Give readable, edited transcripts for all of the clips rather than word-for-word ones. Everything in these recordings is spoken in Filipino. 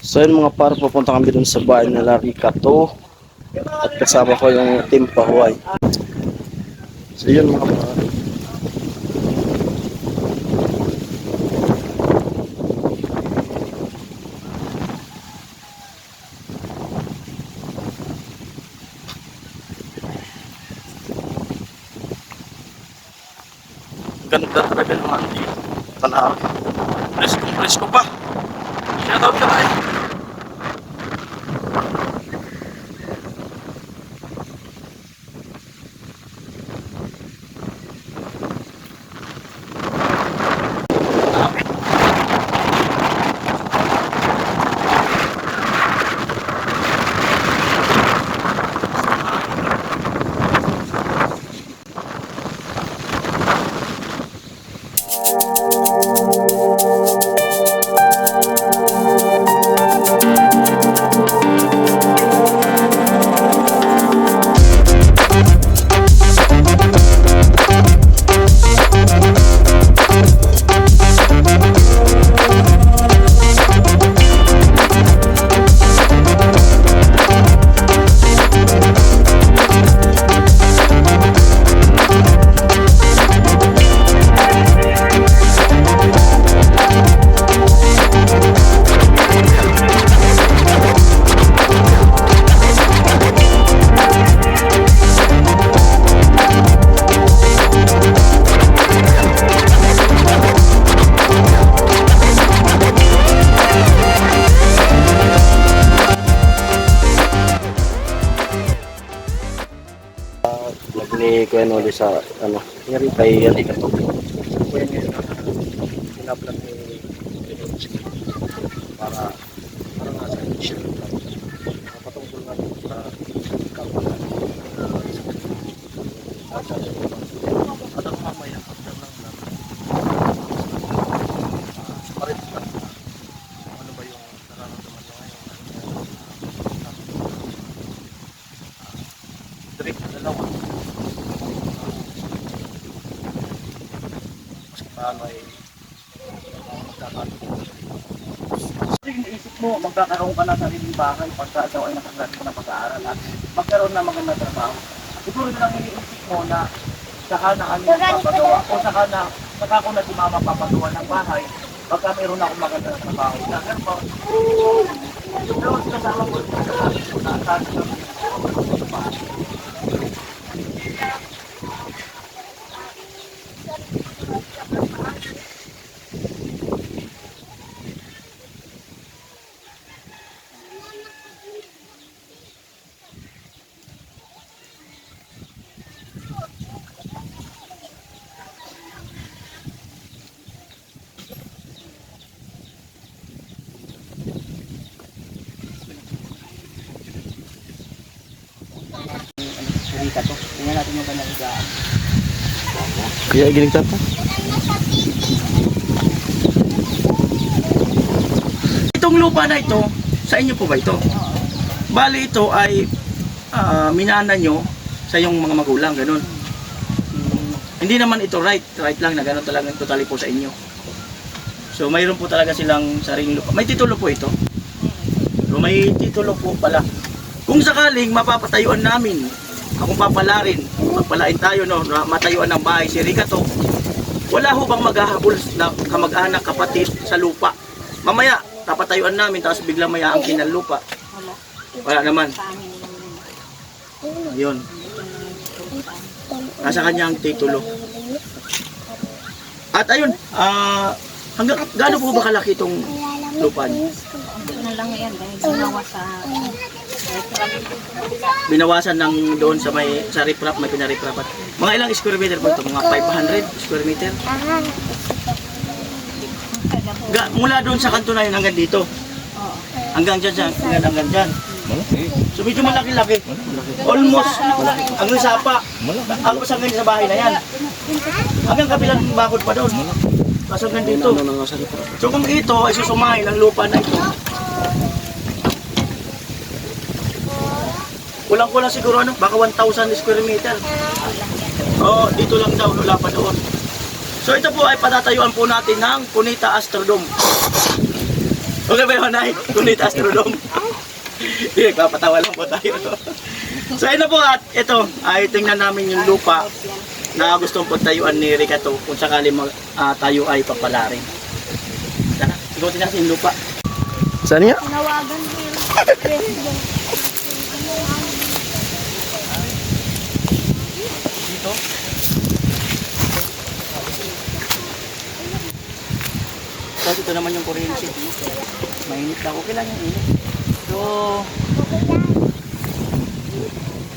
So yun mga par, pupunta kami dun sa bahay nila Ricato at kasama ko yung team Pahuay. So yun mga par. Ganda talaga naman dito. Panahon. Presko pa. Shoutout ka tayo. Ni Kuya Noli sa ano, yari kay Ricato. Kuya niya pinaplan ni para nga sa mission patungkol nga sa kapalan at ang mamaya pagdang lang parit lang ano ba yung nararamdaman niya ngayon direct na dalawa paano ay magkakaroon. Iniisip mo, magkakaroon ka na sariling bahay pagka ikaw ay nakagraduate ka na pag-aaral at magkaroon na magandang trabaho. Siguro lang iniisip mo na saka na kami papagawa o saka ko na si mama papagawa ng bahay pagka mayroon akong magandang trabaho. Ganun ba? Pero kasama ko na asahan sa bahay. Ricato. Tingnan natin yung kanyang higaan. Kaya giling tata. Itong lupa na ito, sa inyo po ba ito? Bali ito ay minana nyo sa yung mga magulang, ganun. Hindi naman ito right lang na ganun talaga totally po sa inyo. So mayroon po talaga silang sariling lupa. May titulo po ito. So may titulo po pala. Kung sakaling mapapatayuan namin, akong papalarin, magpalain tayo no, matayuan ng bahay si Ricato, wala ho bang maghahabol na kamag-anak, kapatid sa lupa? Mamaya, tapatayuan namin, tapos biglang may aangkin ng lupa. Wala naman. Ayun. Nasa kanyang titulo. At ayun, hanggang gaano po ba kalaki itong lupa niyo? Na lang yan dahil ginawa sa Binawasan ng doon sa may sa riprap, may pinariprapat. Mga ilang square meter po ito? Mga 500 square meter? Mula doon sa kanto na yun hanggang dito? Hanggang dyan, hanggang dyan. So medyo malaki-laki. Almost, hanggang sapa. Almost hanggang sa bahay na yan. Hanggang kabilang bakod pa doon. Kaso hanggang dito. So kung ito ay susumahin ang lupa na ito, kulang-kulang siguro ano, baka 1,000 square meter. Oo, dito lang daw, wala pa doon. So ito po ay patatayuan po natin ng Cunita Astrodome. Okay ba yun, Nay? Kunit Astrodome. Hindi, nagpapatawa lang po tayo. So ito po at ito ay tingnan namin yung lupa na gustong pagtayuan ni Ricato kung sakali tayo ay papalarin. Tara, ikutin natin yung lupa. Saan nga? Tinawagan ko yung president. Dito. Tapos ito naman yung kuryente. Mainit lang. Okay lang yung init. So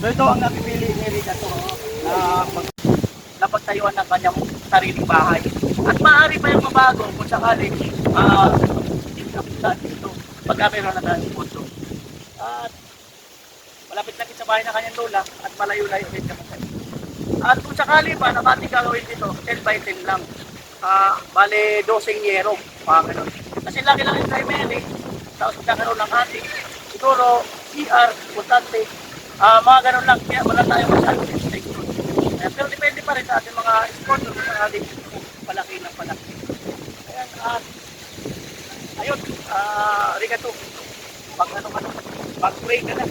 ito ang napipili ni Ricato na pagtayuan ng kanyang sariling bahay. At maaari pa yung mabago kung sakali dito pagka meron na tayo puso. At malapit-lapit sa bahay na kanyang lola at malayo-layo din kami. At kung sakali pa na ating gagawin dito, 10 by 10 lang. Bale 12 yero, mga ganun. Kasi laki lang yung primary, tapos magkakaroon ng ating siguro CR, importante, mga ganun lang, kaya wala tayong masyadong restriction. Pero depende pa rin sa ating mga sponsor kung ating palaki ng palaki. Ayan, ayun, Ricato, pag-pray ka na.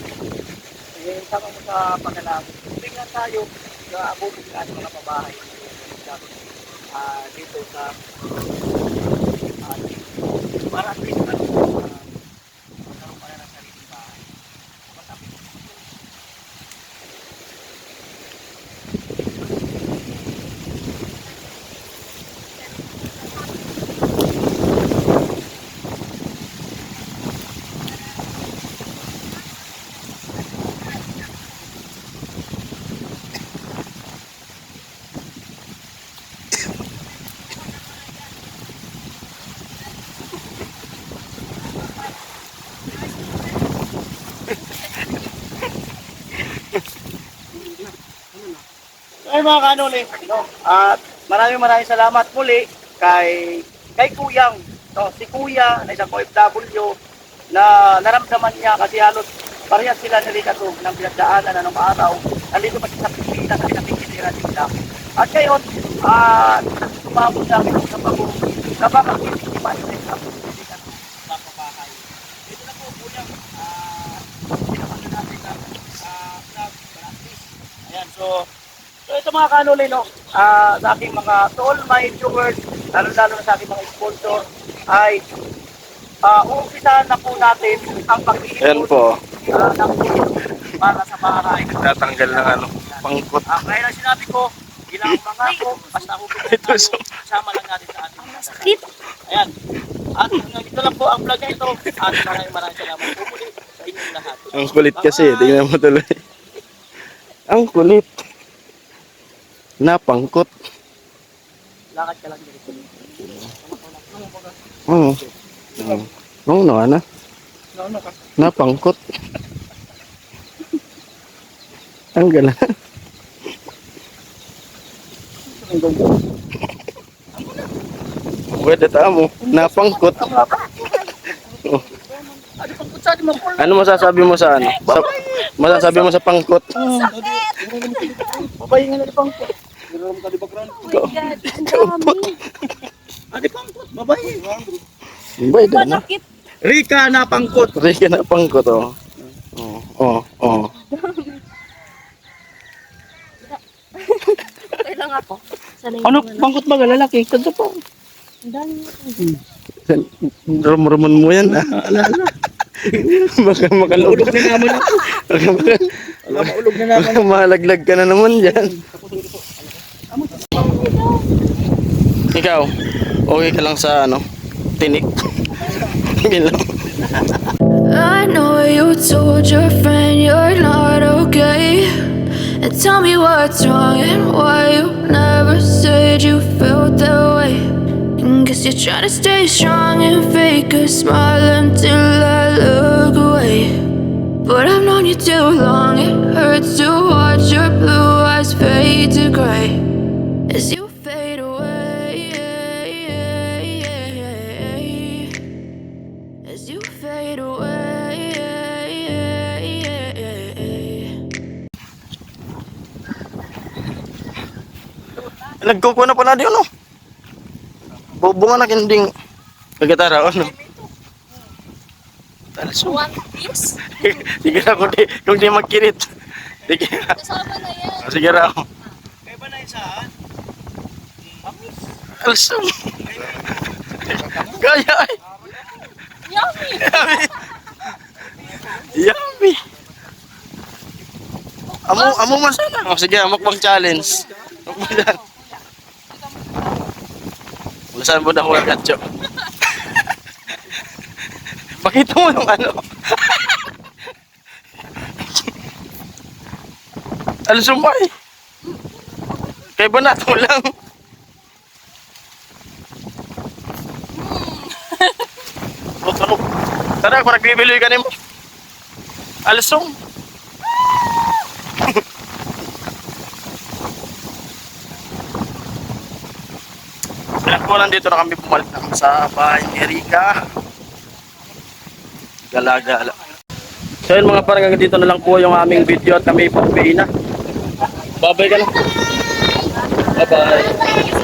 Eh, sama mo sa pagkalabot. Tingnan tayo sa abubog na ating mga pabahay. Dito sa para at least magkaroon pa na ng sariling bahay. Matapit. Ay mga kanuli, no? At maraming salamat muli kay Kuyang, no? Si Kuya na isang OFW na naramdaman niya kasi halos parehas sila ni Ricato ng pinagdaanan na nung araw. Nandito pa sa Pilipinas kasi napikitira nila. At ngayon, sumabot namin sa pag-uwi. Napakakiti pa rin sa Ricato sa pabahay. Dito na po, Kuyang, pinapagod natin ng vlog, practice. Ayan, so ito mga kanuli, no, sa aking mga, to all my viewers, lalo-lalo na sa aking mga sponsor, ay uumpisahan na po natin ang pag-iipon. Ayan po. Ng puno para sa bahay. Tatanggal ng ano, pangkot. Kaya lang sinabi ko, bilang pangako, basta ako sama lang natin sa ating mga sakit. Ayan. At ito lang po ang vlog na ito. At maraming salamat po muli sa inyong lahat. Ang kulit kasi, tingnan mo tuloy. Ang kulit. Napangkot. Lakad ka lang dito. Oo. Oo na. Ano ka? Napangkot. Ang gala. Pwede mo. Napangkot. Oh. Ano masasabi mo sa ano? Masasabi mo sa pangkot? Babae nga na pangkot. Adi pangkot, babae. Pwede na. Rika na pangkot. Rika na pangkot, oh. Oh. Kailang ako. Ano pangkot ba lalaki? Kanto po. Rum-ruman mo yan, ah. Baka makalulog na naman ako. Maulog na naman. Baka malaglag ka na naman dyan. Ikaw, okay ka lang sa ano? Tinik. Okay lang. I know you told your friend you're not okay. And tell me what's wrong and why you never said you felt that way. And guess you're trying to stay strong and fake a smile until I look away. But I've known you too long, it hurts to watch your blue eyes fade to gray as you fade away. As you fade away. Nagkukuha na pala di ano? Bobo nga na kinding. Kagatara, ano? Alasong. One piece? Sige na kung di magkirit. Sige na. Kasama na yan. Sige raw. Kaya ba na yun saan? Alasong. Gaya ay. Yummy! Yummy. Amo man sana. Oh, sige, mukbang challenge. Mukbang challenge. Saan mo na huwag katso? Pakita mo yung ano. Alusumay. Kaya ba nato lang? Tara, kung nagbibiloy ka mo. Alusong. Pinagpunan dito na kami bumalik na kami sa bahay ni Erika. Gala-gala. So yun mga parang hanggang dito na lang po yung aming video at kami po uwi na. Bye-bye ka na. Bye-bye.